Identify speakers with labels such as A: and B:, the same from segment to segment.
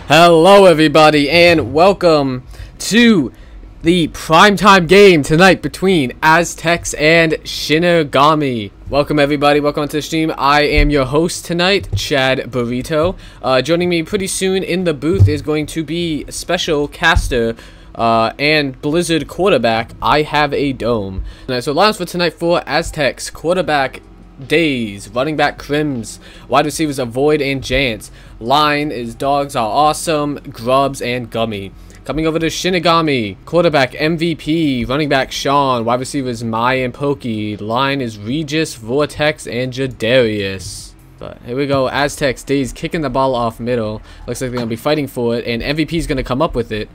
A: Hello everybody and welcome to the primetime game tonight between Aztecs and Shinigami. Welcome everybody, welcome to the stream. I am your host tonight, Chad Burrito. Joining me pretty soon in the booth is going to be special caster and Blizzard quarterback. I have a dome. So lines for tonight for Aztecs: quarterback Days, running back Crims, wide receivers Avoid and Jance. Line is Dogs Are Awesome, Grubs, and Gummy. Coming over to Shinigami: quarterback MVP, running back Sean, wide receivers Mai and Pokey. Line is Regis, Vortex, and Jadarius. But here we go, Aztecs. Days kicking the ball off middle. Looks like they're going to be fighting for it, and MVP is going to come up with it.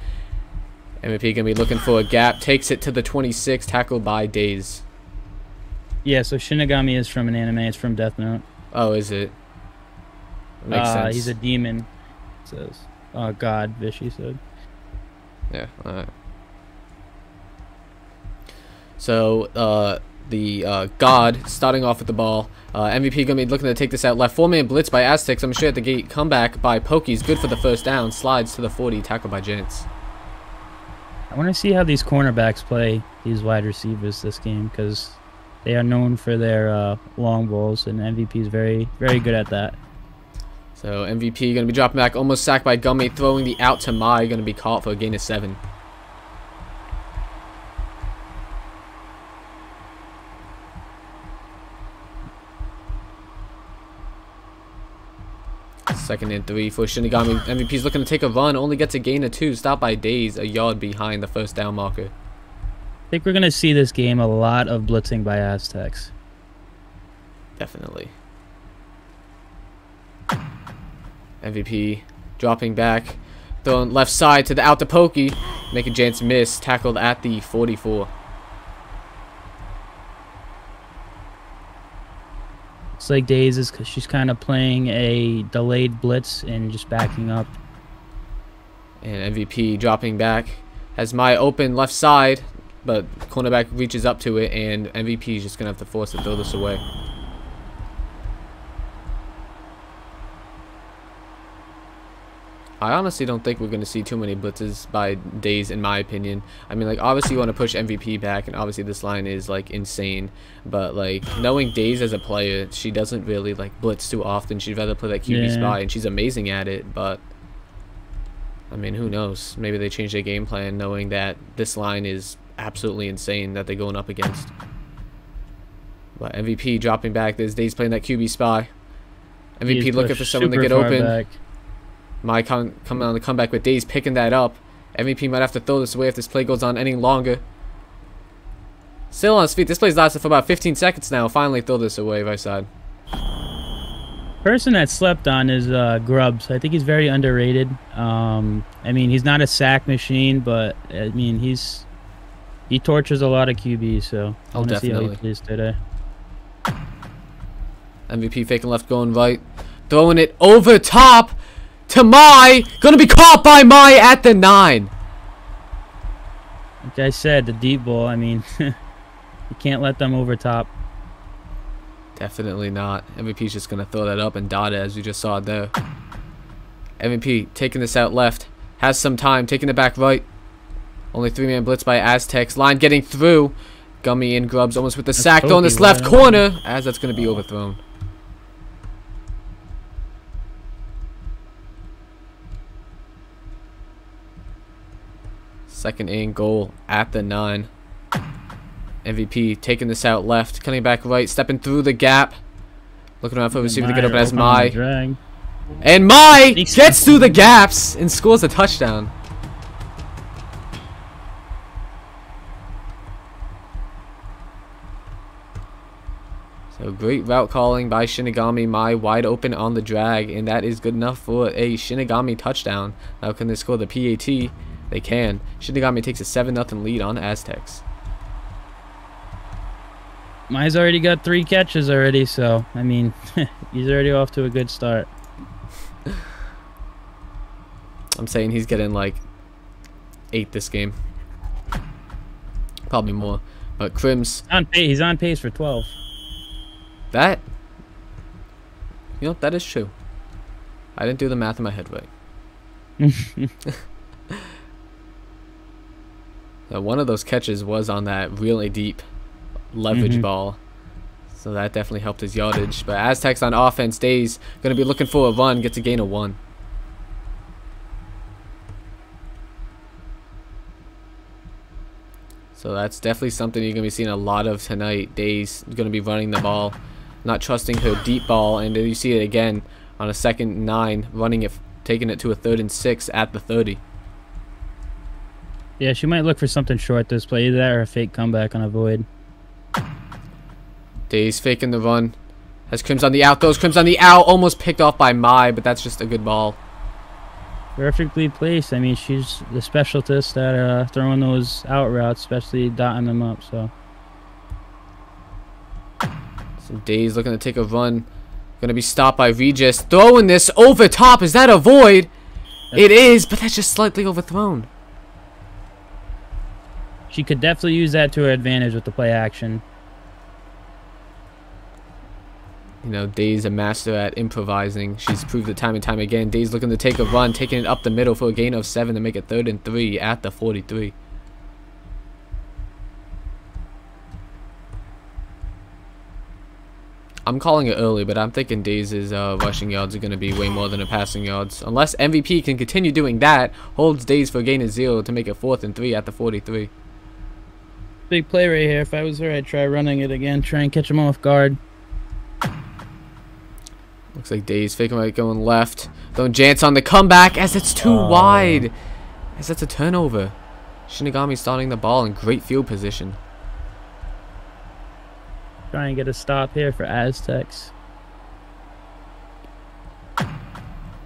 A: MVP going to be looking for a gap, takes it to the 26, tackled by Days.
B: Yeah, so Shinigami is from an anime. It's from Death Note.
A: Oh, is it? Makes sense.
B: He's a demon. It says, God, Vishy said.
A: Yeah, alright. So, the God starting off with the ball. MVP gonna be looking to take this out left. 4-man blitz by Aztecs. I'm sure at the gate. Comeback by Pokey's good for the first down. Slides to the 40, tackled by Jance.
B: I want to see how these cornerbacks play these wide receivers this game, because they are known for their long balls, and MVP is very, very good at that.
A: So MVP going to be dropping back, almost sacked by Gummy, throwing the out to Mai, going to be caught for a gain of 7. Second and 3 for Shinigami. MVP's looking to take a run, only gets a gain of 2, stopped by Days, a yard behind the first down marker.
B: I think we're going to see this game a lot of blitzing by Aztecs.
A: Definitely. MVP dropping back, throwing left side to the out to Pokey, making Jance miss, tackled at the 44.
B: It's like Days is, because she's kind of playing a delayed blitz and just backing up.
A: And MVP dropping back, has Mai open left side, but cornerback reaches up to it, and MVP is just going to have to force to throw this away. I honestly don't think we're going to see too many blitzes by Days, in my opinion. I mean, like, obviously you want to push MVP back, and obviously this line is, like, insane. But, like, knowing Days as a player, she doesn't really, like, blitz too often. She'd rather play that QB spy, and she's amazing at it, but I mean, who knows? Maybe they change their game plan knowing that this line is absolutely insane that they're going up against. But MVP dropping back. There's Days playing that QB spy. MVP looking for someone to get open. Back. Mai coming on the comeback with Days picking that up. MVP might have to throw this away if this play goes on any longer. Still on his feet. This play's lasted for about 15 seconds now. Finally throw this away right side.
B: Person that slept on is Grubs. I think he's very underrated. I mean, he's not a sack machine, but I mean, he tortures a lot of QBs, so I want to see how he plays today. MVP faking left, going right, throwing it over top to Mai. Gonna be caught by Mai at the 9. Like I said, the deep ball. I mean, you can't let them over top.
A: Definitely not. MVP's just going to throw that up and dot it, as we just saw there. MVP taking this out left. Has some time. Taking it back right. Only 3-man blitz by Aztecs. Line getting through. Gummy and Grubs almost with the sack on this left corner, as that's going to be overthrown. Second and goal at the 9. MVP taking this out left, cutting back right, stepping through the gap, looking around for a receiver to get open as Mai. And Mai gets through the gaps and scores a touchdown. So great route calling by Shinigami. Mai wide open on the drag, and that is good enough for a Shinigami touchdown. Now can they score the PAT? They can. Shinigami takes a 7-0 lead on Aztecs.
B: Mai's already got 3 catches already, so, I mean, he's already off to a good start.
A: I'm saying he's getting, like, 8 this game. Probably more. But Crims...
B: He's on pace for 12.
A: That... You know, that is true. I didn't do the math in my head right. One of those catches was on that really deep leverage ball. So that definitely helped his yardage. But Aztecs on offense, Days going to be looking for a run, gets a gain of 1. So that's definitely something you're going to be seeing a lot of tonight. Days going to be running the ball, not trusting her deep ball. And then you see it again on a 2nd and 9, running it, taking it to a 3rd and 6 at the 30.
B: Yeah, she might look for something short this play, either that or a fake comeback on a void.
A: Days faking the run. Has Crims on the out. Throws Crims on the out. Almost picked off by Mai, but that's just a good ball.
B: Perfectly placed. I mean, she's the specialist at throwing those out routes, especially dotting them up. So
A: Days looking to take a run. Going to be stopped by Regis. Throwing this over top. Is that a void? It is, but that's just slightly overthrown.
B: She could definitely use that to her advantage with the play action.
A: You know, Days a master at improvising. She's proved it time and time again. Days looking to take a run, taking it up the middle for a gain of 7 to make it 3rd and 3 at the 43. I'm calling it early, but I'm thinking Days' rushing yards are going to be way more than her passing yards. Unless MVP can continue doing that, holds Days for a gain of 0 to make it 4th and 3 at the 43.
B: Big play right here. If I was her, I'd try running it again, try and catch him off guard.
A: Looks like Days faking right going left. Throwing Jance on the comeback as it's too wide. As that's a turnover. Shinigami starting the ball in great field position.
B: Try and get a stop here for Aztecs.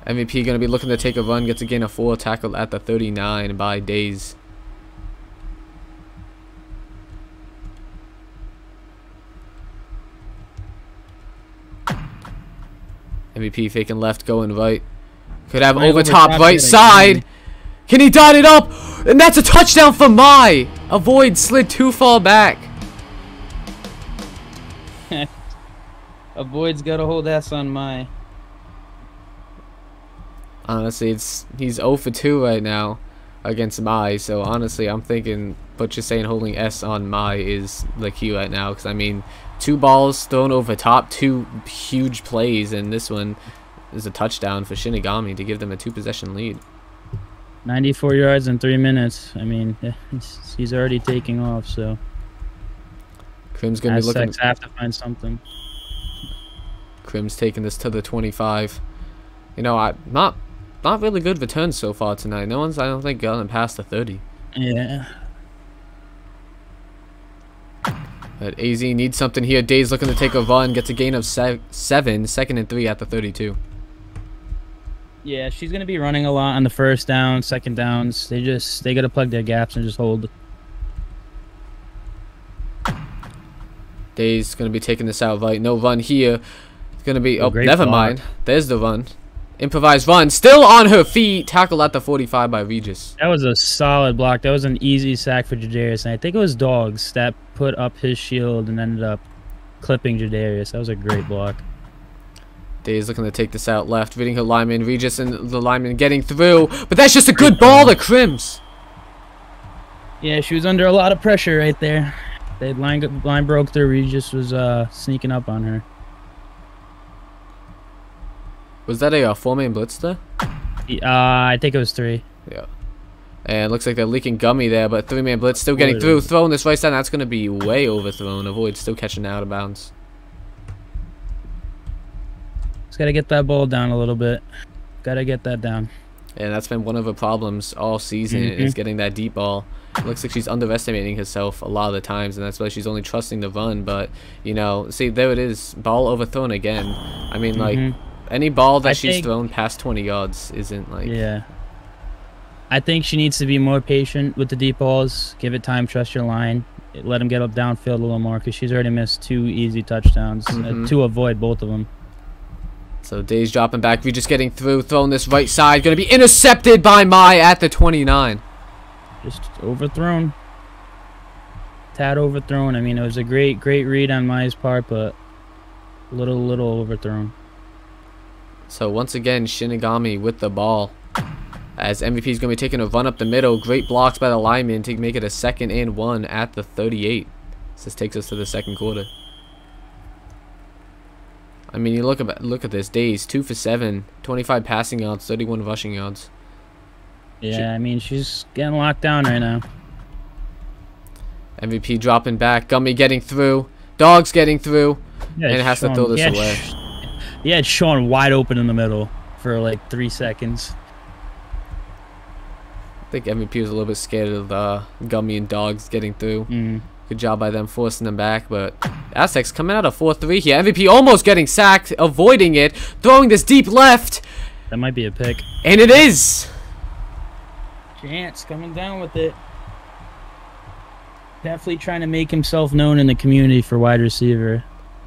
A: MVP going to be looking to take a run. Gets a gain of 4. Tackled at the 39 by Days. MVP faking left, going right. Could have over top right side. Can he dot it up? And that's a touchdown for Mai. A void slid too far back.
B: A void's got a hold S on Mai.
A: Honestly, he's 0 for 2 right now against Mai. So honestly, I'm thinking, but you're saying holding S on Mai is the key right now. Because I mean, 2 balls thrown over top, 2 huge plays, and this one is a touchdown for Shinigami to give them a 2-possession lead.
B: 94 yards in 3 minutes. I mean, he's already taking off, so
A: Crim's gonna be looking.
B: Aztecs have to find something.
A: Crim's taking this to the 25. You know, not really good returns so far tonight. No one's, I don't think, gotten past the 30.
B: Yeah.
A: But AZ needs something here. Days looking to take a run. Gets a gain of 7. 2nd and 3 at the 32.
B: Yeah, she's going to be running a lot on the 1st down, 2nd downs. They got to plug their gaps and just hold.
A: Days going to be taking this out right. No run here. It's going to be... Oh, never mind. There's the run. Improvised run. Still on her feet. Tackled at the 45 by Regis.
B: That was a solid block. That was an easy sack for Jadarius. And I think it was Dogs that put up his shield and ended up clipping Jadarius. That was a great block.
A: Days looking to take this out left. Reading her lineman. Regis and the lineman getting through. But that's just a good ball to Crims.
B: Yeah, she was under a lot of pressure right there. The line broke through. Regis was sneaking up on her.
A: Was that a 4-man blitz there?
B: I think it was 3.
A: Yeah. And it looks like they're leaking Gummy there, but 3-man blitz still getting through. Throwing this right side. That's going to be way overthrown. Avoid still catching out of bounds.
B: Just got to get that ball down a little bit. Got to get that down.
A: And that's been one of her problems all season is getting that deep ball. It looks like she's underestimating herself a lot of the times, and that's why she's only trusting the run. But, you know, see, there it is. Ball overthrown again. I mean, like... Any ball that she's thrown past 20 yards isn't like...
B: Yeah. I think she needs to be more patient with the deep balls. Give it time, trust your line. Let them get up downfield a little more because she's already missed 2 easy touchdowns to avoid both of them.
A: So Days dropping back. We just getting through. Throwing this right side. Going to be intercepted by Mai at the 29.
B: Just overthrown. Tad overthrown. I mean, it was a great read on Mai's part, but a little overthrown.
A: So once again, Shinigami with the ball. As MVP is going to be taking a run up the middle. Great blocks by the lineman to make it a 2nd and 1 at the 38. So this takes us to the 2nd quarter. I mean, you look at this. Days 2 for 7, 25 passing yards, 31 rushing yards.
B: Yeah, I mean, she's getting locked down right now.
A: MVP dropping back. Gummy getting through. Dogs getting through.
B: Yeah,
A: and it has to throw this away.
B: He had Sean wide open in the middle for like 3 seconds.
A: I think MVP was a little bit scared of Gummy and Dogs getting through. Good job by them forcing them back, but Aztecs coming out of 4-3 here. MVP almost getting sacked, avoiding it, throwing this deep left.
B: That might be a pick.
A: And it is.
B: Chance coming down with it. Definitely trying to make himself known in the community for wide receiver.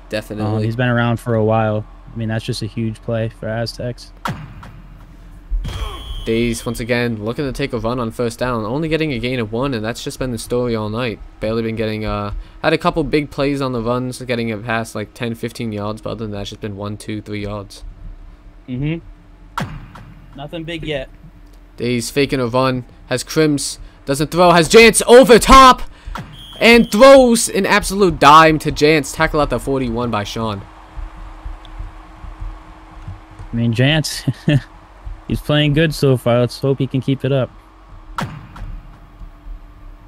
A: Definitely.
B: He's been around for a while. I mean, that's just a huge play for Aztecs.
A: Days, once again, looking to take a run on 1st down. Only getting a gain of 1, and that's just been the story all night. Barely been getting, had a couple big plays on the runs, getting it past like 10, 15 yards, but other than that, it's just been 1, 2, 3 yards.
B: Nothing big yet.
A: Days faking a run, has Crims, doesn't throw, has Jance over top, and throws an absolute dime to Jance. Tackle at the 41 by Sean.
B: I mean, Jance, he's playing good so far. Let's hope he can keep it up.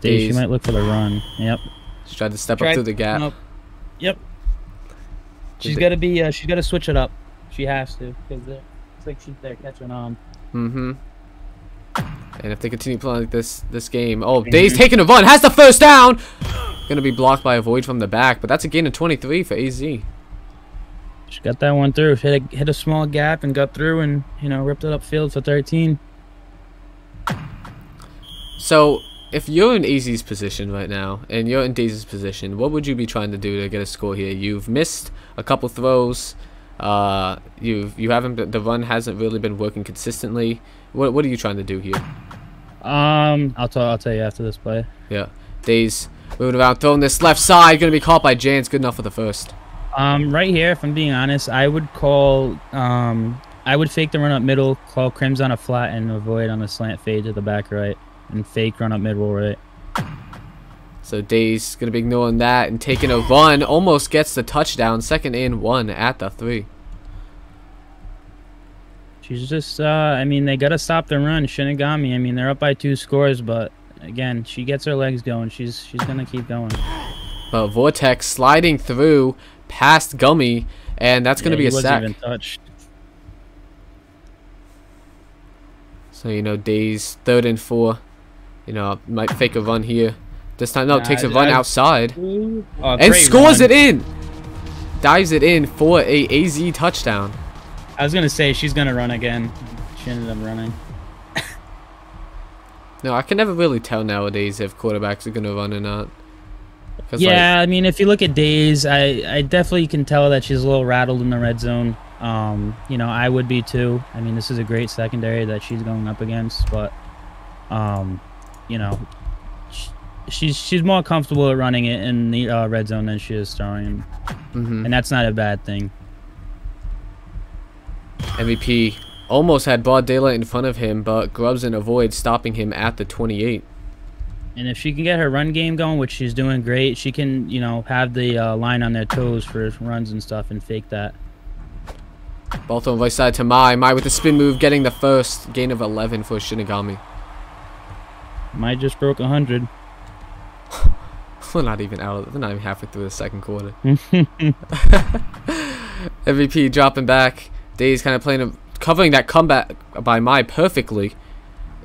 B: Days, she might look for the run. Yep.
A: She tried to step up through the gap.
B: Yep. She's got to be. She's got to switch it up. She has to, because it's like they're catching on.
A: And if they continue playing like this game, Days taking a run, has the 1st down. Gonna be blocked by a void from the back, but that's a gain of 23 for AZ.
B: She got that one through. Hit a small gap and got through, and ripped it upfield for 13.
A: So if you're in AZ's position right now and you're in Dais's position, what would you be trying to do to get a score here? You've missed a couple throws. You haven't. The run hasn't really been working consistently. What are you trying to do here?
B: I'll tell you after this play.
A: Yeah, Days moving around, throwing this left side, gonna be caught by Jance. Good enough for the 1st.
B: Right here, if I'm being honest, I would call. I would fake the run up middle, call Crims on a flat, and avoid on a slant fade to the back right, and fake run up middle right.
A: So Days gonna be ignoring that and taking a run. Almost gets the touchdown. 2nd and 1 at the 3.
B: She's just, I mean, they got to stop the run. Shinigami, I mean, they're up by 2 scores, but again, she gets her legs going. She's going to keep going.
A: Vortex sliding through past Gummy, and that's going to be a sack.
B: Even touched.
A: So, Days, 3rd and 4. Might fake a run here. This time, no, takes a run outside. And scores it in! Dives it in for a AZ touchdown.
B: I was going to say, she's going to run again. She ended up running.
A: No, I can never really tell nowadays if quarterbacks are going to run or not.
B: Yeah, I mean, if you look at Days, I definitely can tell that she's a little rattled in the red zone. I would be too. I mean, this is a great secondary that she's going up against, but, she's more comfortable at running it in the red zone than she is throwing. And that's not a bad thing.
A: MVP almost had broad daylight in front of him, but grubs and avoids, stopping him at the 28.
B: And if she can get her run game going, which she's doing great, she can, have the line on their toes for runs and stuff and fake that.
A: Both on the right side to Mai. Mai with the spin move, getting the 1st. Gain of 11 for Shinigami.
B: Mai just broke 100.
A: We're not even out. We're not even halfway through the 2nd quarter. MVP dropping back. Days kind of playing, covering that comeback by Mai perfectly.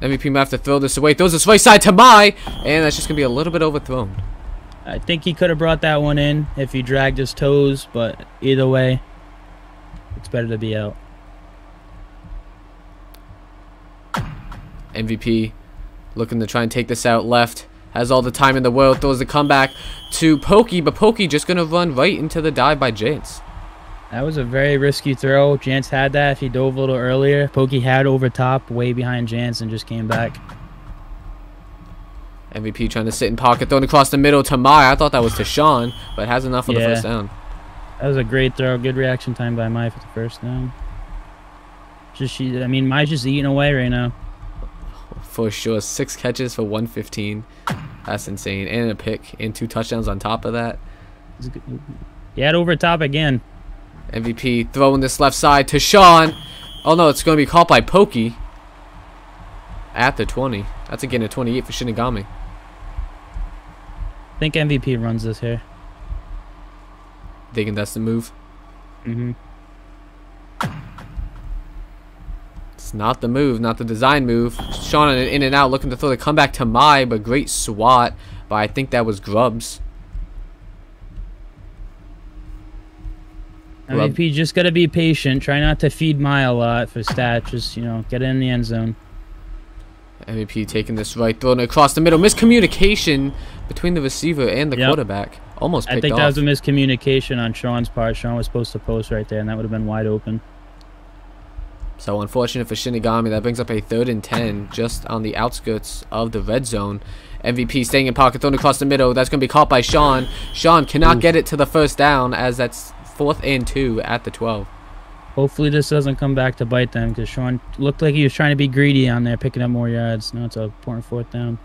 A: MVP might have to throw this away. Throws this right side to Mai, and that's just going to be a little bit overthrown.
B: I think he could have brought that one in if he dragged his toes, but either way, it's better to be out.
A: MVP looking to try and take this out left. Has all the time in the world. Throws the comeback to Pokey, but Pokey just going to run right into the dive by Jance.
B: That was a very risky throw. Jance had that if he dove a little earlier. Pokey had over top, way behind Jance, and just came back.
A: MVP trying to sit in pocket, throwing across the middle to Mai. I thought that was to Sean, but has enough for the 1st down.
B: That was a great throw. Good reaction time by Mai for the 1st down. I mean, Mai's just eating away right now.
A: for sure. 6 catches for 115. That's insane. And a pick and 2 touchdowns on top of that.
B: Yeah, over top again.
A: MVP throwing this left side to Sean. Oh no, it's going to be caught by Pokey at the 20. That's a gain of 28 for Shinigami.
B: I think MVP runs this here.
A: Thinking that's the move?
B: Mm-hmm.
A: It's not the move, not the design move. Sean in and out looking to throw the comeback to Mai, but great swat. But I think that was Grubbs.
B: MVP just got to be patient. Try not to feed Mai a lot for stats. Just, you know, get in the end zone.
A: MVP taking this right, throwing it across the middle. Miscommunication between the receiver and the quarterback. Almost picked off.
B: I think that was a miscommunication on Sean's part. Sean was supposed to post right there, and that would have been wide open.
A: So unfortunate for Shinigami. That brings up a 3rd and 10 just on the outskirts of the red zone. MVP staying in pocket, thrown across the middle. That's going to be caught by Sean. Sean cannot get it to the first down, as that's 4th and 2 at the 12.
B: Hopefully this doesn't come back to bite them, because Sean looked like he was trying to be greedy on there, picking up more yards. Now it's an important 4th down.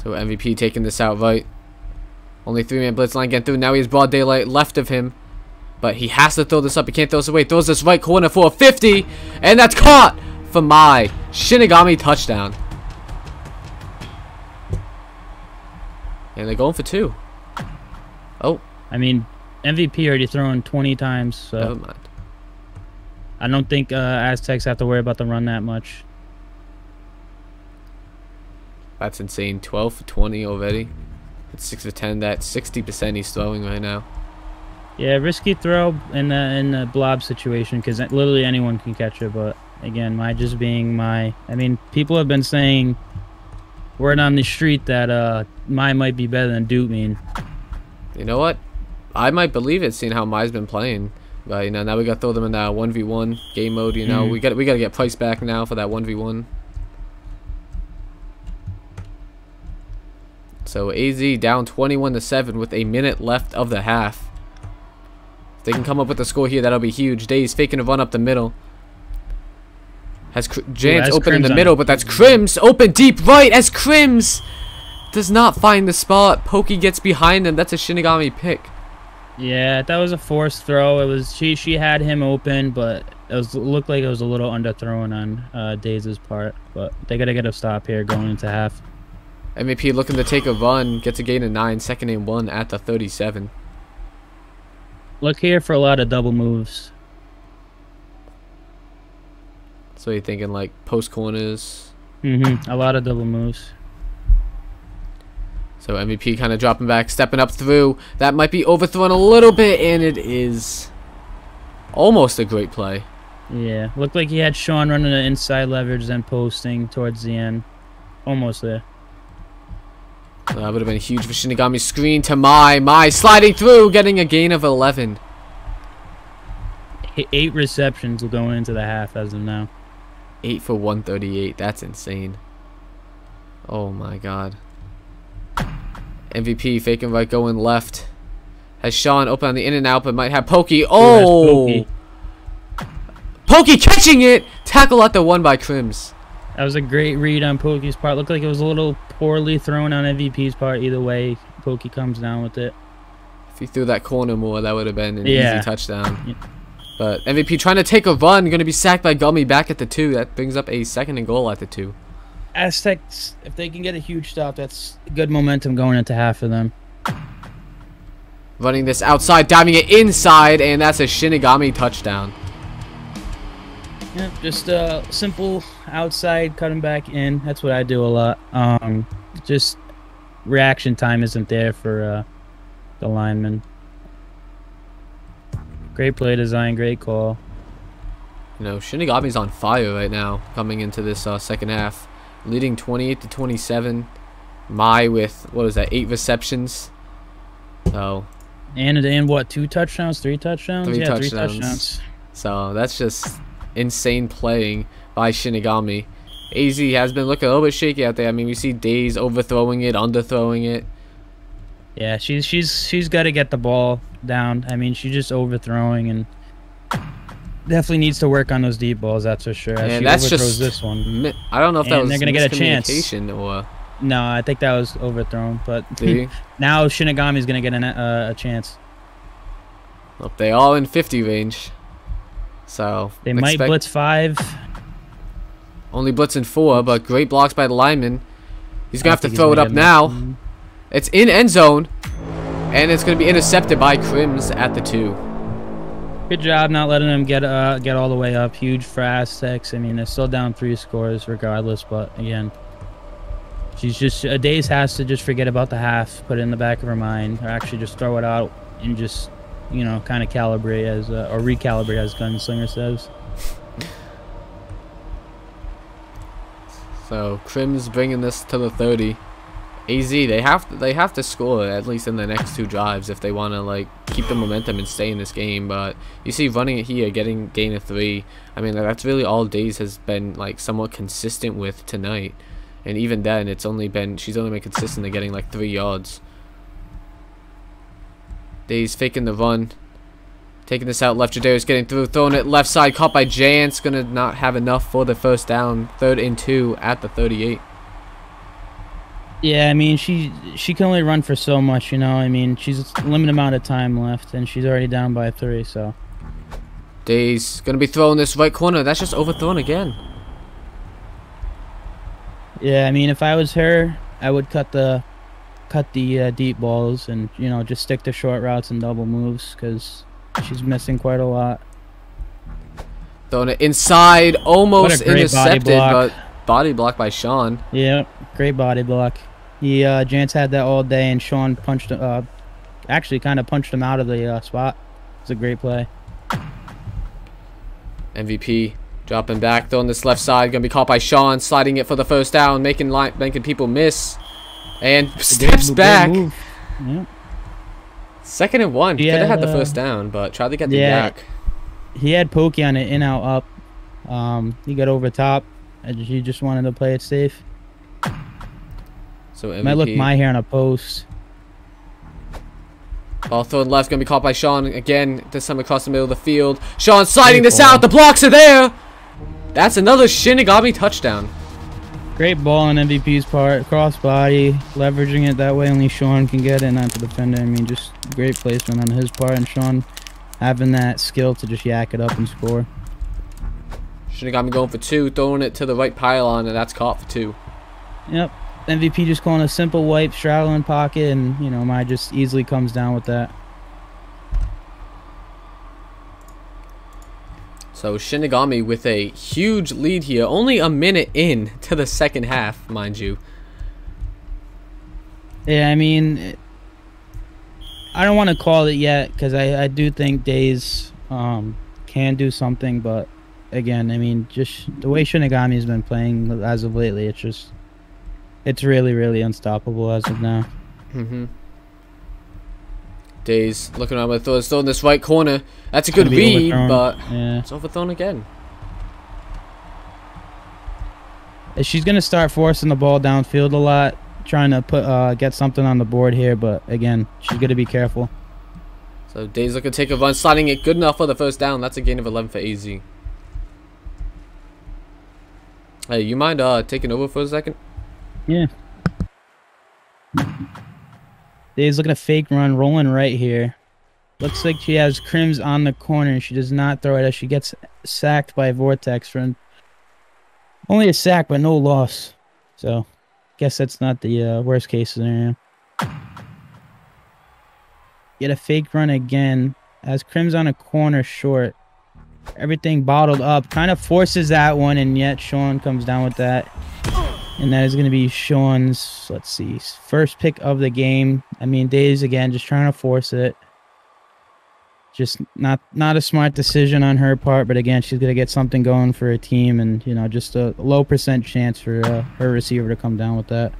A: So MVP taking this out right. Only 3-man blitz line getting through. Now he has broad daylight left of him. But he has to throw this up. He can't throw this away. Throws this right corner for a 50. And that's caught for Mai. Shinigami touchdown. And they're going for 2. Oh.
B: I mean, MVP already thrown 20 times. So
A: never mind.
B: I don't think Aztecs have to worry about the run that much.
A: That's insane. 12 for 20 already. It's 6 for 10. That's 60% he's throwing right now.
B: Yeah, risky throw in the blob situation, because literally anyone can catch it. But again, Mai just being Mai. I mean, people have been saying word on the street that Mai might be better than Duke mean.
A: You know what? I might believe it, seeing how Mai's been playing. But you know, now we got to throw them in that 1v1 game mode. You know, we got to get Price back now for that 1v1. So AZ down 21-7 with a minute left of the half. If they can come up with a score here, that'll be huge. Days faking a run up the middle. Has Jans open in the middle, but that's Crims open deep right as Crims does not find the spot. Pokey gets behind him. That's a Shinigami pick.
B: Yeah, that was a forced throw. It was she had him open, but it looked like it was a little underthrown on Days' part. But they gotta get a stop here going into half.
A: MVP looking to take a run, gets a gain of 9, 2nd and 1 at the 37.
B: Look here for a lot of double moves.
A: So you're thinking like post corners?
B: A lot of double moves.
A: So MVP kind of dropping back, stepping up through. That might be overthrown a little bit, and it is almost a great play.
B: Yeah, looked like he had Sean running the inside leverage, then posting towards the end. Almost there.
A: So that would have been huge for Shinigami. Screen to Mai. Mai sliding through, getting a gain of 11.
B: 8 receptions going into the half as of now.
A: 8 for 138. That's insane. Oh my god. MVP faking right, going left. Has Sean open on the in and out, but might have Pokey. Oh! Pokey catching it! Tackle at the 1 by Crims.
B: That was a great read on Pokey's part. Looked like it was a little poorly thrown on MVP's part. Either way, Pokey comes down with it.
A: If he threw that corner more, that would have been an easy touchdown. Yeah. But MVP trying to take a run, going to be sacked by Gummy back at the 2. That brings up a 2nd and goal at the 2.
B: Aztecs, if they can get a huge stop, that's good momentum going into half of them.
A: Running this outside, diving it inside, and that's a Shinigami touchdown.
B: Yeah, just a simple outside, cutting back in. That's what I do a lot. Just reaction time isn't there for the lineman. Great play design, great call.
A: You know, Shinigami's on fire right now coming into this second half. Leading 28-27. Mai with, what is that, 8 receptions. So.
B: And what, 2 touchdowns, 3 touchdowns?
A: 3
B: yeah,
A: touchdowns.
B: 3 touchdowns.
A: So that's just insane playing by Shinigami. AZ has been looking a little bit shaky out there. I mean, we see Days overthrowing it, underthrowing it.
B: Yeah, she's got to get the ball down. I mean, she's just overthrowing, and definitely needs to work on those deep balls. That's for sure.
A: And
B: she
A: that's just
B: this one.
A: I don't know if that was
B: they're gonna get a chance.
A: Or
B: no, I think that was overthrown. But now Shinigami's gonna get a chance.
A: Well, they all in 50 range, so
B: they might blitz 5.
A: Only blitzing 4, but great blocks by the lineman. He's gonna have to throw it up now. It's in end zone, and it's gonna be intercepted by Crims at the 2.
B: Good job not letting them get all the way up. Huge for Aztecs. I mean, they're still down 3 scores regardless, but again, she's just Days has to just forget about the half, put it in the back of her mind, or actually just throw it out and just, you know, kind of calibrate as or recalibrate, as Gunslinger says.
A: So Crims bringing this to the 30. AZ, they have to score at least in the next 2 drives if they want to like keep the momentum and stay in this game. But you see, running it here, getting gain of 3. I mean, that's really all Days has been like somewhat consistent with tonight. And even then, she's only been consistent at getting like 3 yards. Days faking the run, taking this out. Left Jadarius getting through, throwing it left side, caught by Jance. Gonna not have enough for the first down. 3rd and 2 at the 38.
B: Yeah, I mean, she can only run for so much, you know. I mean, she's a limited amount of time left, and she's already down by 3. So
A: Days gonna be throwing this right corner. That's just overthrown again.
B: Yeah, I mean, if I was her, I would cut the deep balls and, you know, just stick to short routes and double moves because she's missing quite a lot.
A: Throwing it inside, almost intercepted, but body block by Sean.
B: Yeah, great body block. Jance had that all day, and Sean punched, actually kind of punched him out of the spot. It's a great play.
A: MVP dropping back, throwing this left side, gonna be caught by Sean, sliding it for the first down, making people miss, and steps back.
B: Yeah.
A: 2nd and 1. Could have had the first down, but tried to get the back.
B: He had Pokey on it, in out up. He got over top. He just wanted to play it safe.
A: So MVP.
B: Might look my hair on a post.
A: Ball thrown left, gonna be caught by Sean again. This time across the middle of the field. Sean sliding this out. The blocks are there. That's another Shinigami touchdown.
B: Great ball on MVP's part. Cross body, leveraging it that way. Only Sean can get it, not the defender. I mean, just great placement on his part, and Sean having that skill to just yak it up and score.
A: Shinigami going for 2, throwing it to the right pylon, and that's caught for 2.
B: Yep. MVP just calling a simple wipe, straddling pocket, and, you know, Mai just easily comes down with that.
A: So Shinigami with a huge lead here. Only a minute in to the 2nd half, mind you.
B: Yeah, I mean, I don't want to call it yet because I do think Days can do something, but again, I mean, just the way Shinigami's been playing as of lately, it's really, really unstoppable as of now.
A: Days looking around with throws, throwing this right corner. That's a good read, but it's overthrown again.
B: She's gonna start forcing the ball downfield a lot, trying to get something on the board here, but again, she's gonna be careful.
A: So Days looking to take a run, sliding it good enough for the first down. That's a gain of 11 for AZ. Hey, you mind taking over for a second?
B: Yeah. Days looking to fake run, rolling right here. Looks like she has Crims on the corner, and she does not throw it as she gets sacked by Vortex for only a sack, but no loss. So, guess that's not the worst case scenario. Get a fake run again. Has Crims on a corner short. Everything bottled up. Kind of forces that one, and yet Sean comes down with that. And that is going to be Sean's, let's see, first pick of the game. I mean, Days, again, just trying to force it. Just not a smart decision on her part, but again, she's going to get something going for her team, and, you know, just a low % chance for her receiver to come down with that.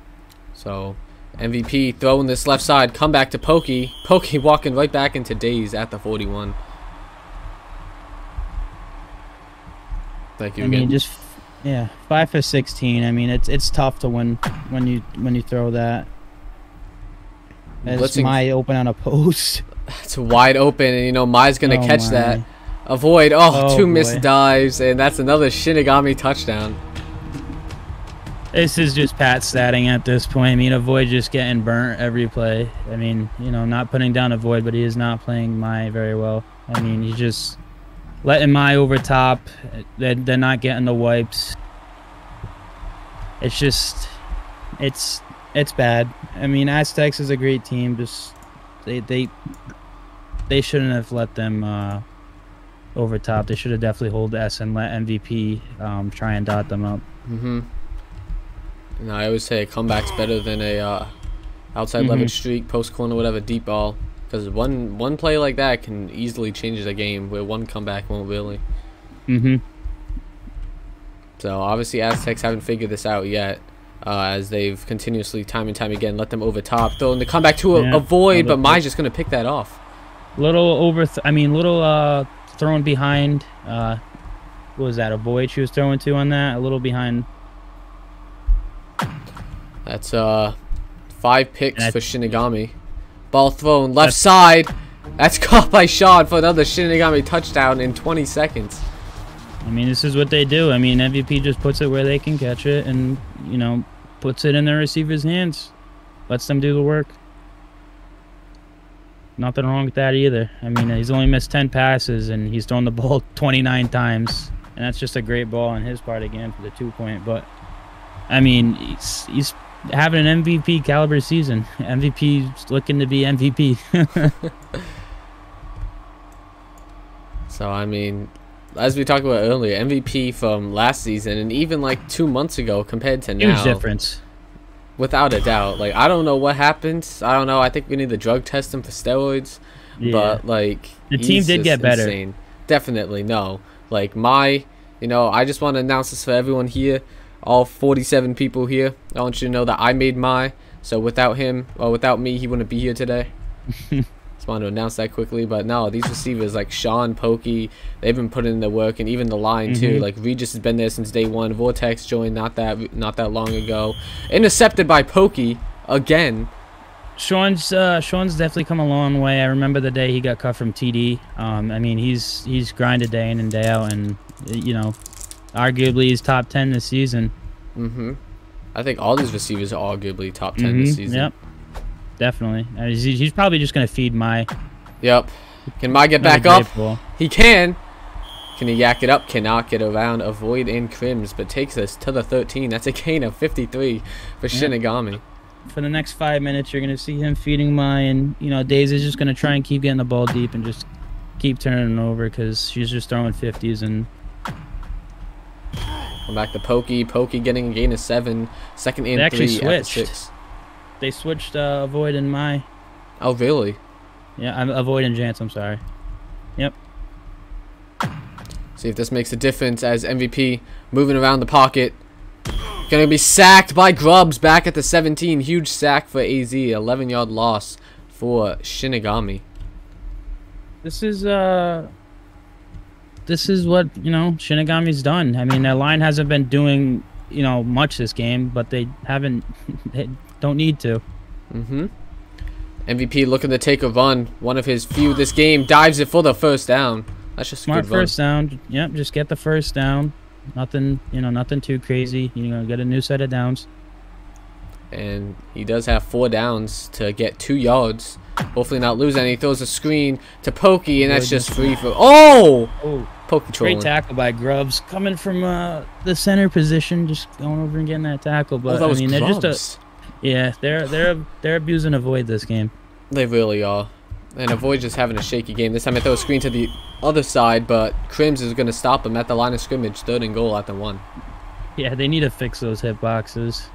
A: So, MVP throwing this left side, come back to Pokey. Pokey walking right back into Days at the 41. Thank you again.
B: I mean, just... yeah, 5 for 16. I mean, it's tough to win when you throw that. It's Mai open on a post.
A: It's wide open, and you know Mai's gonna catch that. Avoid. Oh, two
B: boy.
A: missed dives, and that's another Shinigami touchdown.
B: This is just Pat statting at this point. I mean, Avoid just getting burnt every play. I mean, you know, not putting down Avoid, but he is not playing Mai very well. I mean, he's just letting Mai over top. They're not getting the wipes. It's just, it's bad. I mean, Aztecs is a great team. Just they shouldn't have let them over top. They should have definitely hold S and let MVP try and dot them up.
A: And I always say a comeback's better than a outside leverage streak, post corner, whatever, deep ball. Because one play like that can easily change the game, where one comeback won't really. So obviously Aztecs haven't figured this out yet, as they've continuously, time and time again, let them over top, throwing the comeback to Avoid, but Mai's just gonna pick that off. Little
B: thrown behind. What was that? Avoid she was throwing to on that. A little behind.
A: That's 5 picks for Shinigami. Ball thrown left side. That's caught by Sean for another Shinigami touchdown in 20 seconds.
B: I mean, this is what they do. I mean, MVP just puts it where they can catch it and, you know, puts it in their receiver's hands. Lets them do the work. Nothing wrong with that either. I mean, he's only missed 10 passes and he's thrown the ball 29 times. And that's just a great ball on his part again for the 2-point. But, I mean, he's having an MVP caliber season. MVP's looking to be MVP.
A: So, I mean, as we talked about earlier, MVP from last season and even like 2 months ago compared to now.
B: Huge difference. Without
A: a doubt. Like, I don't know what happened. I don't know. I think we need to drug test him for steroids. Yeah. But, like,
B: the team did get better.
A: Insane. Definitely, no. Like, Mai, you know, I just want to announce this for everyone here. All 47 people here. I want you to know that I made Mai. So without him, or without me, he wouldn't be here today. Just wanted to announce that quickly. But no, these receivers like Sean, Pokey, they've been putting in the work, and even the line too. Like Regis has been there since day one. Vortex joined not that long ago. Intercepted by Pokey again.
B: Sean's definitely come a long way. I remember the day he got cut from TD. I mean, he's grinded day in and day out, and you know, arguably he's top 10 this season.
A: I think all these receivers are arguably top 10 this season.
B: Yep, definitely. He's probably just gonna feed Mai.
A: Yep. Can Mai get back up? He can. Can he yak it up? Cannot get around Avoid and Crims, but takes us to the 13. That's a gain of 53 for Shinigami.
B: For the next 5 minutes, you're gonna see him feeding Mai, and you know, Days is just gonna try and keep getting the ball deep and just keep turning it over because she's just throwing 50s and.
A: Come back to Pokey. Pokey getting a gain of 7. Second and 3 at the 6.
B: They switched Avoid and Mai.
A: Oh, really?
B: Yeah, Avoid and Jance, I'm sorry. Yep.
A: See if this makes a difference as MVP moving around the pocket. Gonna be sacked by Grubbs back at the 17. Huge sack for AZ. 11-yard loss for Shinigami.
B: This is what, you know, Shinigami's done. I mean, their line hasn't been doing, you know, much this game, but they don't need to.
A: MVP looking to take a run. One of his few this game. Dives it for the first down. That's just
B: smart
A: a good run.
B: First down. Yep, just get the first down. Nothing, you know, nothing too crazy. You know, get a new set of downs. And
A: he does have 4 downs to get 2 yards. Hopefully not lose any. He throws a screen to Pokey, and that's just free for... Oh! Pokey trolling.
B: Great tackle by Grubbs. Coming from the center position, just going over and getting that tackle. But,
A: that was
B: I mean,
A: Grubbs.
B: they're just yeah, they're abusing Avoid this game.
A: They really are. And Avoid just having a shaky game. This time I throw a screen to the other side, but Crims is going to stop him at the line of scrimmage. 3rd and goal at the 1.
B: Yeah, they need to fix those hitboxes.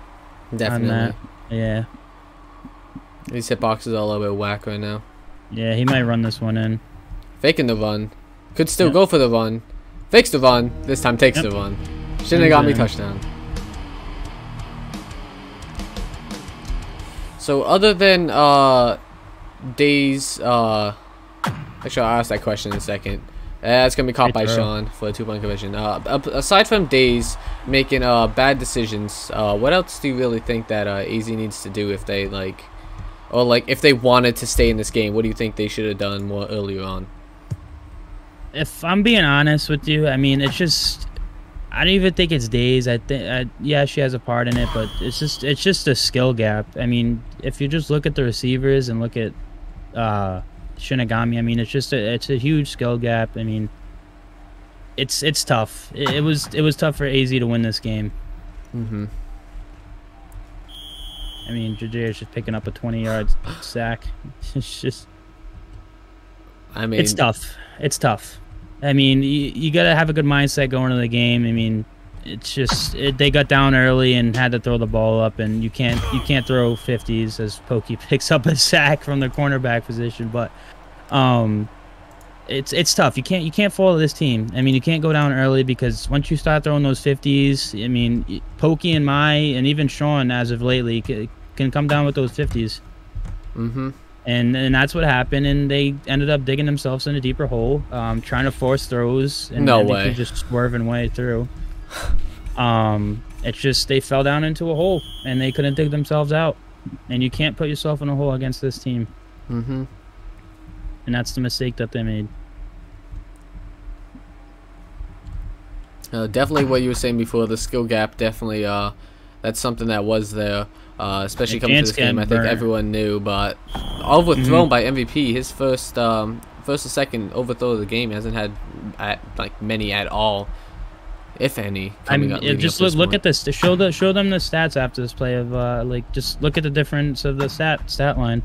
A: Definitely.
B: Yeah.
A: These hitboxes are a little bit whack right now.
B: Yeah, he might run this one in.
A: Faking the run. Could still go for the run. Fakes the run. This time takes the run. Shinigami touchdown. So other than Days, actually I'll ask that question in a second. It's gonna be caught by Sean for a 2-point conversion. Aside from Days making bad decisions, what else do you really think that AZ needs to do if they if they wanted to stay in this game? What do you think they should have done more earlier on?
B: if I'm being honest with you, I mean, it's just, I don't even think it's days. I think, yeah, she has a part in it, but it's just a skill gap. I mean, if you just look at the receivers and look at Shinigami, I mean, it's a huge skill gap. I mean, it's tough. It was tough for AZ to win this game.
A: Mm-hmm.
B: I mean, JJ is just picking up a 20-yard sack. It's just,
A: I mean,
B: it's tough. It's tough. I mean, you got to have a good mindset going into the game. I mean, it's just they got down early and had to throw the ball up, and you can't throw 50s as Pokey picks up a sack from the cornerback position. But it's tough. You can't follow this team. I mean, you can't go down early because once you start throwing those 50s, I mean, Pokey and Mai and even Sean as of lately can come down with those 50s.
A: Mm-hmm.
B: And that's what happened, and they ended up digging themselves in a deeper hole, trying to force throws, and
A: no
B: MVP
A: way,
B: just swerving way through. It's just they fell down into a hole, and they couldn't dig themselves out. And you can't put yourself in a hole against this team.
A: Mm-hmm.
B: And that's the mistake that they made.
A: Definitely what you were saying before, the skill gap, definitely, that's something that was there. Especially coming to this game, I think everyone knew, but overthrown by MVP. His first or second overthrow of the game. He hasn't had like many at all, if any.
B: Just look at this. Show them the stats after this play of like just look at the difference of the stat line.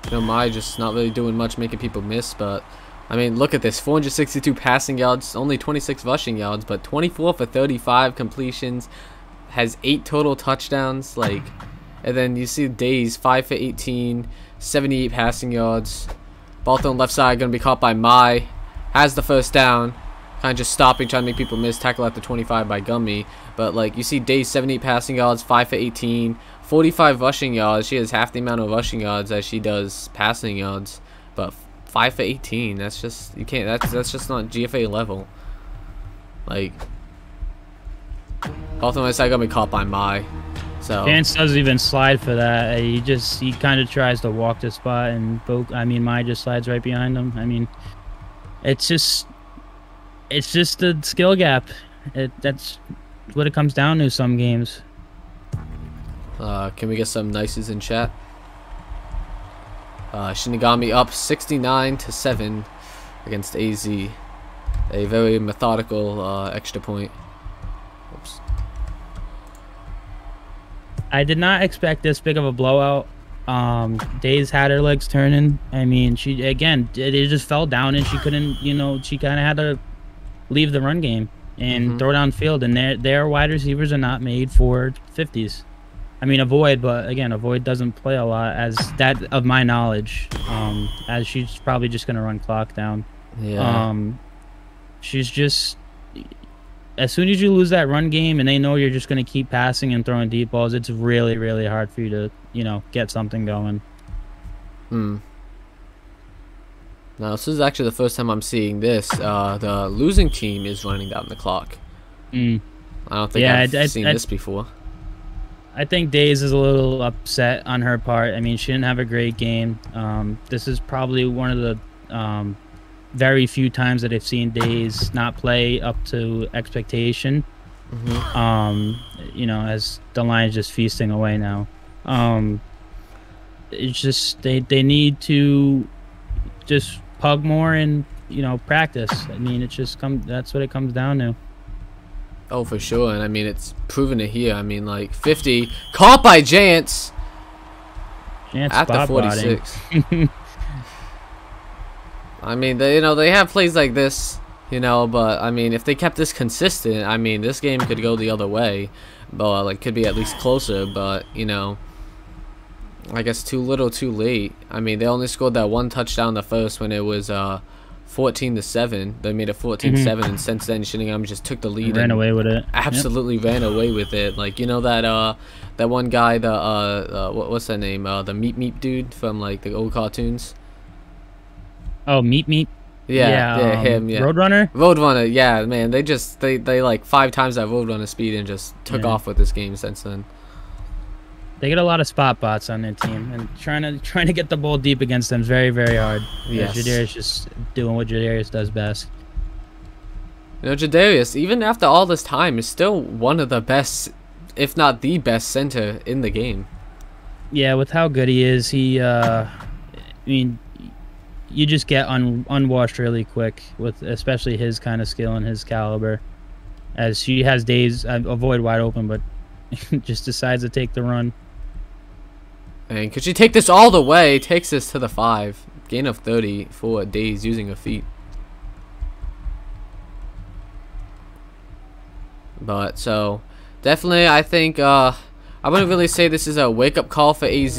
A: You know, Mai just not really doing much, making people miss, but I mean, look at this: 462 passing yards, only 26 rushing yards, but 24 for 35 completions. Has 8 total touchdowns, like, and then you see Days 5 for 18, 78 passing yards. Both on left side gonna be caught by Mai. Has the first down, kind of just stopping, trying to make people miss. Tackle at the 25 by Gummy, but like you see Days 78 passing yards, 5 for 18, 45 rushing yards. She has half the amount of rushing yards as she does passing yards, but 5 for 18. That's just, you can't. That's just not GFA level. Like. Both on my side got me caught by Mai, so
B: Chance doesn't even slide for that. He kind of tries to walk the spot, and Mai just slides right behind him. I mean, it's just the skill gap. That's what it comes down to. Some games.
A: Can we get some nices in chat? Shinigami up 69-7 against AZ. A very methodical extra point. Oops.
B: I did not expect this big of a blowout. Days had her legs turning. I mean, it just fell down, and she couldn't, she kind of had to leave the run game and throw downfield. And their wide receivers are not made for 50s. I mean, Avoid, but again, Avoid doesn't play a lot, as that of my knowledge. As she's probably just gonna run clock down.
A: Yeah.
B: She's just. As soon as you lose that run game and they know you're just going to keep passing and throwing deep balls, it's really, really hard for you to, get something going.
A: Now, this is actually the first time I'm seeing this. The losing team is running down the clock. I don't think I've seen this before.
B: I think Days is a little upset on her part. I mean, she didn't have a great game. This is probably one of the... very few times that I've seen Days not play up to expectation. As the Lions just feasting away now. It's just they need to just pug more and practice. I mean, that's what it comes down to.
A: Oh, for sure, and I mean it's proven it here. I mean, like 50 caught by Giants at the 46. I mean, they have plays like this, but I mean, if they kept this consistent, I mean, this game could go the other way, but like could be at least closer. But I guess too little, too late. I mean, they only scored that one touchdown the first when it was 14-7. They made it 14-7, and since then, Shinigami just took the lead.
B: Ran away with it.
A: Absolutely ran away with it. Like that one guy, what's that name? The Meep dude from like the old cartoons.
B: Oh, Meep.
A: Yeah, him. Yeah. Roadrunner. Yeah, man. They like 5 times that Roadrunner speed and just took off with this game since then.
B: They get a lot of spot bots on their team, and trying to get the ball deep against them is very, very hard.
A: Yes.
B: Jadarius just doing what Jadarius does best.
A: You know, Jadarius, even after all this time, is still one of the best, if not the best center in the game.
B: Yeah, with how good he is, I mean, you just get unwashed really quick with especially his kind of skill and his caliber. As he has days, avoid wide open, but just decides to take the run.
A: And could she take this all the way? Takes this to the 5. Gain of 30 for days using her feet. But so definitely, I think I wouldn't really say this is a wake-up call for AZ.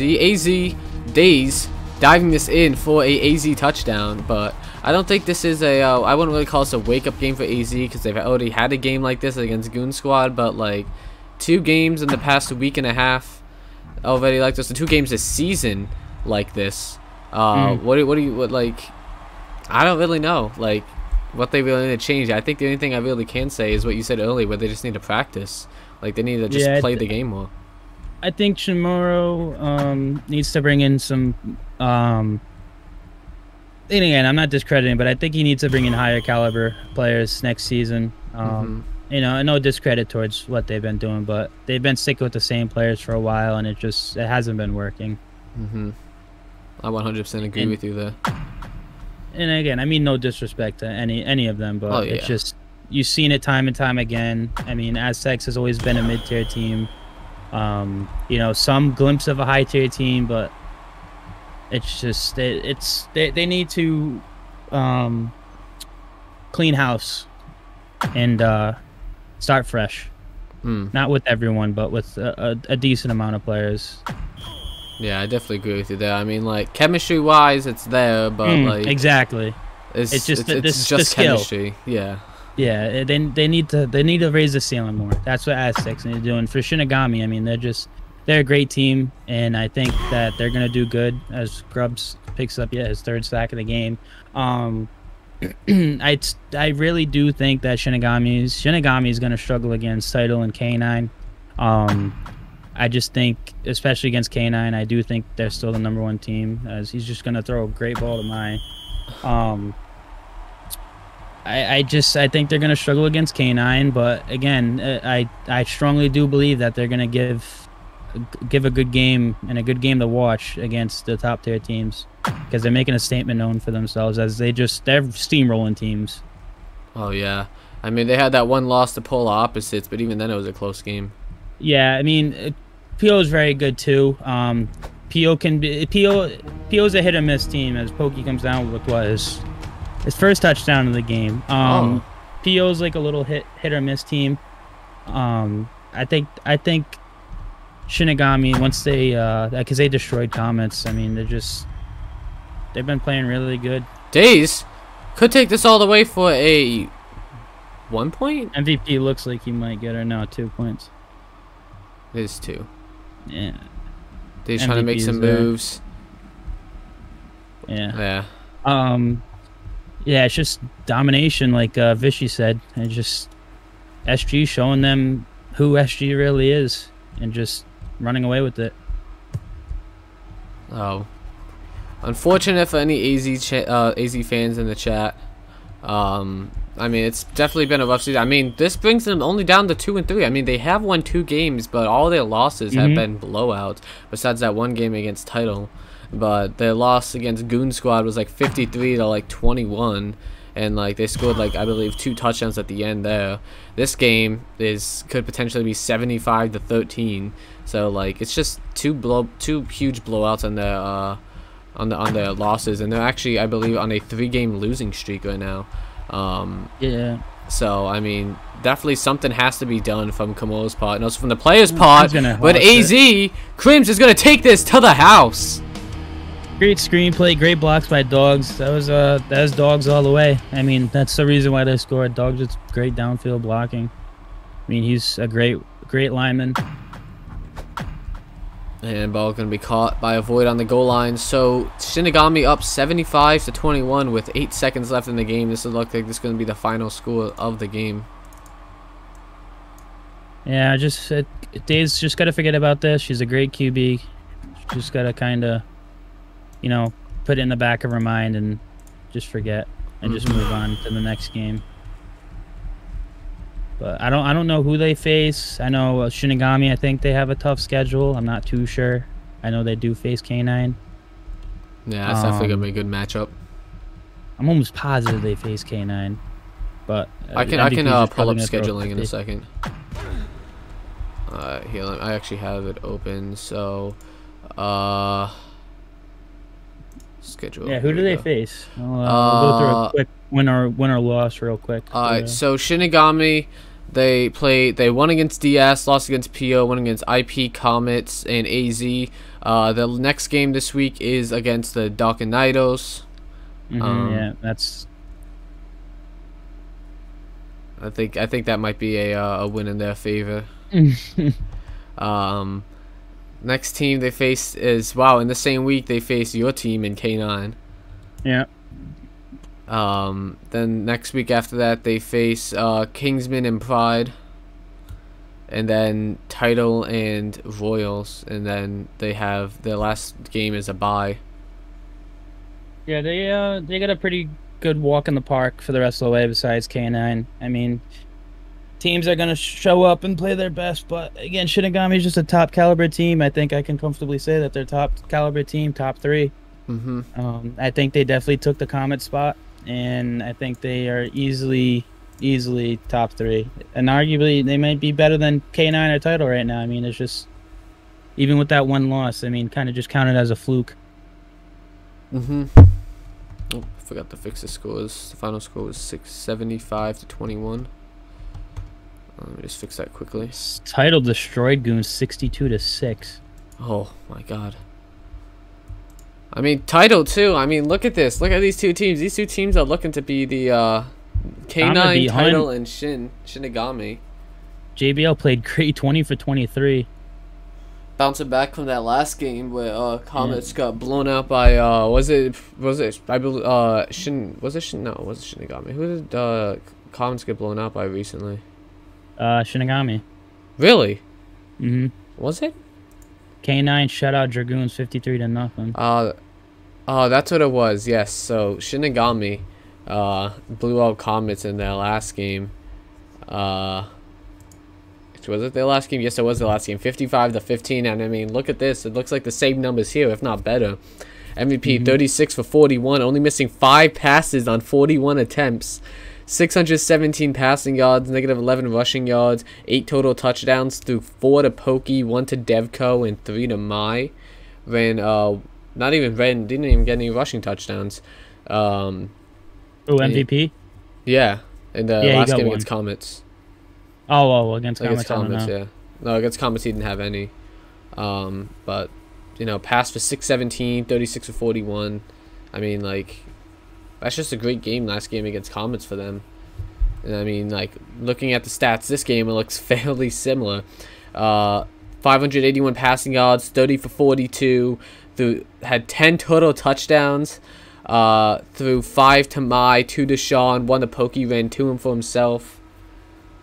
A: Days diving this in for a AZ touchdown, but I don't think this is a I wouldn't really call this a wake-up game for AZ because they've already had a game like this against Goon Squad. But like 2 games in the past week and a half already like this, and 2 games this season like this. What like? I don't really know like what they really need to change. I think the only thing I really can say is what you said earlier, where they just need to practice. Like they need to just play the game more.
B: I think Shimuro needs to bring in some. And again, I'm not discrediting, but I think he needs to bring in higher caliber players next season. You know, no discredit towards what they've been doing, but they've been sticking with the same players for a while, and it hasn't been working.
A: I 100% agree with you there.
B: And again, I mean no disrespect to any of them, but it's just you've seen it time and time again. I mean, Aztecs has always been a mid-tier team. You know, some glimpse of a high-tier team, but it's just they need to clean house and start fresh. Not with everyone, but with a decent amount of players.
A: Yeah, I definitely agree with you there. I mean, like chemistry-wise, it's there, but like
B: exactly,
A: it's just
B: the
A: chemistry. Yeah.
B: Yeah, they need to raise the ceiling more. That's what Aztecs need to do. And for Shinigami, I mean, they're a great team, and I think that they're gonna do good as Grubbs picks up his 3rd sack of the game. I really do think that Shinigami is gonna struggle against Title and K9. I just think, especially against K9, I do think they're still the #1 team, as he's just gonna throw a great ball to Mai. I think they're gonna struggle against K9, but again, I strongly do believe that they're gonna give a good game and a good game to watch against the top tier teams, because they're making a statement known for themselves as they're steamrolling teams. Oh
A: yeah, I mean they had that one loss to polar opposites, but even then it was a close game.
B: Yeah, I mean PO is very good too. PO's a hit or miss team, as Pokey comes down with his first touchdown of the game. PO's like a little hit or miss team. I think Shinigami, once they because they destroyed Comets, I mean they've been playing really good.
A: Days could take this all the way for a 1 point.
B: MVP looks like he might get her now 2 points.
A: It is 2.
B: Yeah.
A: They're trying to make some moves.
B: Yeah. Yeah, it's just domination, like Vishy said, and just SG showing them who SG really is, and just running away with it.
A: Oh, unfortunate for any AZ fans in the chat. I mean, it's definitely been a rough season. I mean, this brings them only down to 2 and 3. I mean, they have won 2 games, but all their losses have been blowouts. Besides that one game against Title, but their loss against Goon Squad was like 53 to like 21, and like they scored like I believe 2 touchdowns at the end there. This game could potentially be 75 to 13. So like it's just 2 huge blowouts on their losses, and they're actually I believe on a 3-game losing streak right now.
B: Yeah.
A: So I mean, definitely something has to be done from Kamo's part, and also from the players' part. But AZ Crims is gonna take this to the house.
B: Great screenplay, great blocks by Dogs. That was Dogs all the way. I mean, that's the reason why they scored. Dogs is great downfield blocking. I mean, he's a great lineman.
A: And ball going to be caught by a void on the goal line. So Shinigami up 75 to 21 with 8 seconds left in the game. This will look like this is going to be the final score of the game.
B: Yeah, Dave's just got to forget about this. She's a great QB. Just got to kind of, you know, put it in the back of her mind and just forget and just move on to the next game. But I don't know who they face. I know Shinigami, I think they have a tough schedule. I'm not too sure. I know they do face K9.
A: Yeah, that's definitely going to be a good matchup.
B: I'm almost positive they face K9. But
A: I can pull up scheduling in a second. Here, I actually have it open. So, schedule.
B: Yeah, who do they face? We'll go through a quick win or loss real quick.
A: Alright, so Shinigami, they won against DS, lost against PO, won against IP, Comets, and AZ. The next game this week is against the Darkanitos.
B: Yeah, that's.
A: I think that might be a win in their favor. Next team they face is in the same week they face your team in K9.
B: Yeah.
A: Then next week after that they face Kingsman and Pride, and then Title and Royals, and then they have their last game is a bye.
B: Yeah, they got a pretty good walk in the park for the rest of the way besides K9. I mean, teams are going to show up and play their best, but again, Shinigami is just a top caliber team. I think I can comfortably say that they're top caliber team, top 3. I think they definitely took the Comet spot, and I think they are easily top 3. And arguably, they might be better than K9 or Title right now. I mean, it's just, even with that one loss, I mean, kind of just counted as a fluke.
A: Oh, I forgot to fix the scores. The final score was 675 to 21. Let me just fix that quickly.
B: Title destroyed Goons 62 to 6.
A: Oh my god. I mean, Title too. I mean, look at this. Look at these two teams. These two teams are looking to be the K9 Title and Shinigami.
B: JBL played great, 20 for 23.
A: Bouncing back from that last game where Comets got blown out by was it I believe was it Shinigami? Who did Comets get blown out by recently?
B: Shinigami.
A: Really? Was it?
B: K9 shut out Dragoons 53 to nothing.
A: Oh, that's what it was. Yes. So Shinigami blew out Comets in their last game. Was it their last game? Yes, it was the last game. 55 to 15. And I mean, look at this. It looks like the same numbers here, if not better. MVP 36 for 41, only missing 5 passes on 41 attempts. 617 passing yards, negative 11 rushing yards, 8 total touchdowns through 4 to Pokey, 1 to Devco, and 3 to Mai. Didn't even get any rushing touchdowns.
B: MVP?
A: Yeah, in the last game against Comets.
B: Oh, against Comets,
A: yeah. No, against Comets he didn't have any. But, you know, passed for 617, 36 for 41. I mean, like, that's just a great game last game against Comets for them. And I mean, like, looking at the stats this game, it looks fairly similar. 581 passing yards, 30 for 42. Had 10 total touchdowns. Through 5 to Mai, 2 to Sean, 1 to Pokey, ran 2 in for himself.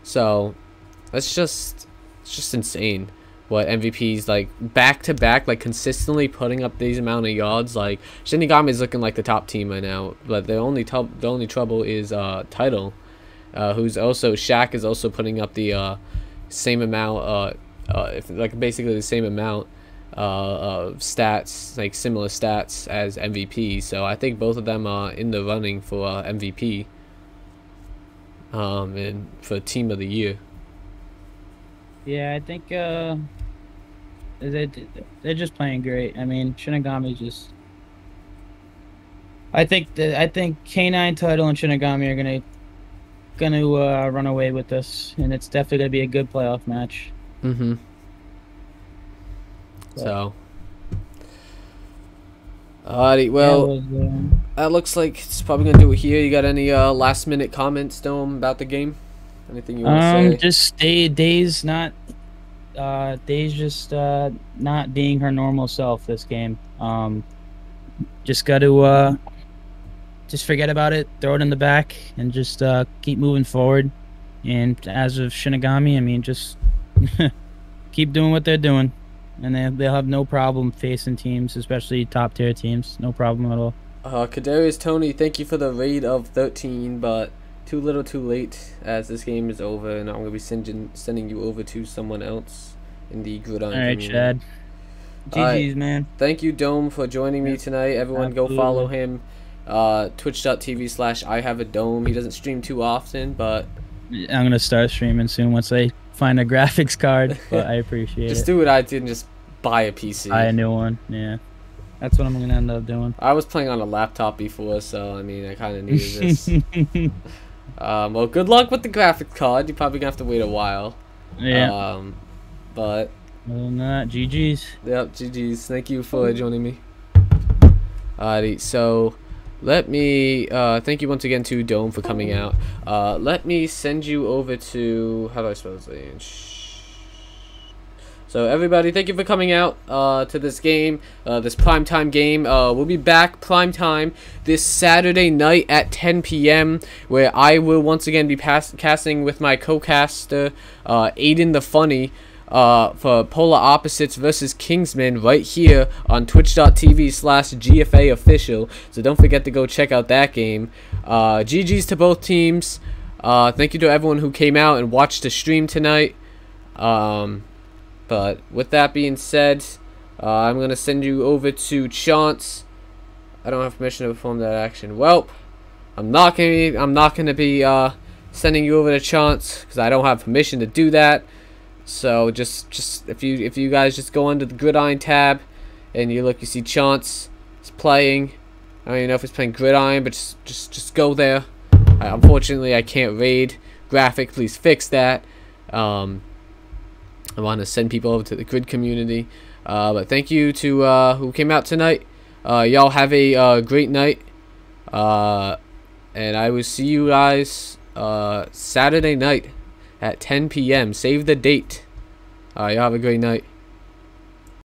A: So, it's just insane what MVP's like back to back, like consistently putting up these amount of yards. Like Shinigami is looking like the top team right now, but the only trouble is Title, who's also Shaq is also putting up the same amount, basically the same amount of stats, like similar stats as MVP. So I think both of them are in the running for MVP. And for Team of the Year.
B: Yeah, I think they're just playing great. I mean, Shinigami just. I think K9 Title and Shinigami are gonna run away with this, and it's definitely gonna be a good playoff match.
A: So. Alrighty, well, that looks like it's probably gonna do it here. You got any last minute comments, Dome, about the game? Anything you want to say?
B: Just Days just not being her normal self this game. Just got to just forget about it, throw it in the back, and just keep moving forward. And as of Shinigami, I mean, just keep doing what they're doing, and they'll have no problem facing teams, especially top tier teams. No problem at all.
A: Kadarius Tony, thank you for the raid of 13, but too little too late, as this game is over, and I'm going to be sending you over to someone else in the gridiron community.
B: Chad. GG's, man.
A: Thank you, Dome, for joining me tonight. Everyone go follow him. Twitch.tv/IHaveADome. He doesn't stream too often, but
B: I'm going to start streaming soon once I find a graphics card, but I appreciate
A: just
B: it.
A: do what I did and just buy a PC.
B: Buy a new one, yeah. That's what I'm going to end up doing.
A: I was playing on a laptop before, so, I mean, I kind of needed this. Well, good luck with the graphics card. You're probably going to have to wait a while.
B: Yeah.
A: But
B: other than that, GG's.
A: Yep, GG's. Thank you for joining me. Alrighty, so let me thank you once again to Dome for coming out. Let me send you over to, how do I spell his name? So everybody, thank you for coming out to this game, this primetime game. We'll be back primetime this Saturday night at 10 p.m. where I will once again be casting with my co-caster, Aiden the Funny, for Polar Opposites versus Kingsman right here on twitch.tv/GFA Official. So don't forget to go check out that game. GG's to both teams. Thank you to everyone who came out and watched the stream tonight. But with that being said, I'm going to send you over to Chance. I don't have permission to perform that action. Well, I'm not going to be sending you over to Chance because I don't have permission to do that. So just if you guys just go under the Gridiron tab and you look, you see Chance is playing. I don't even know if he's playing Gridiron, but just go there. Unfortunately, I can't raid Graphic. Please fix that. I want to send people over to the grid community. But thank you to who came out tonight. Y'all have a great night. And I will see you guys Saturday night at 10 p.m. Save the date. Y'all have a great night.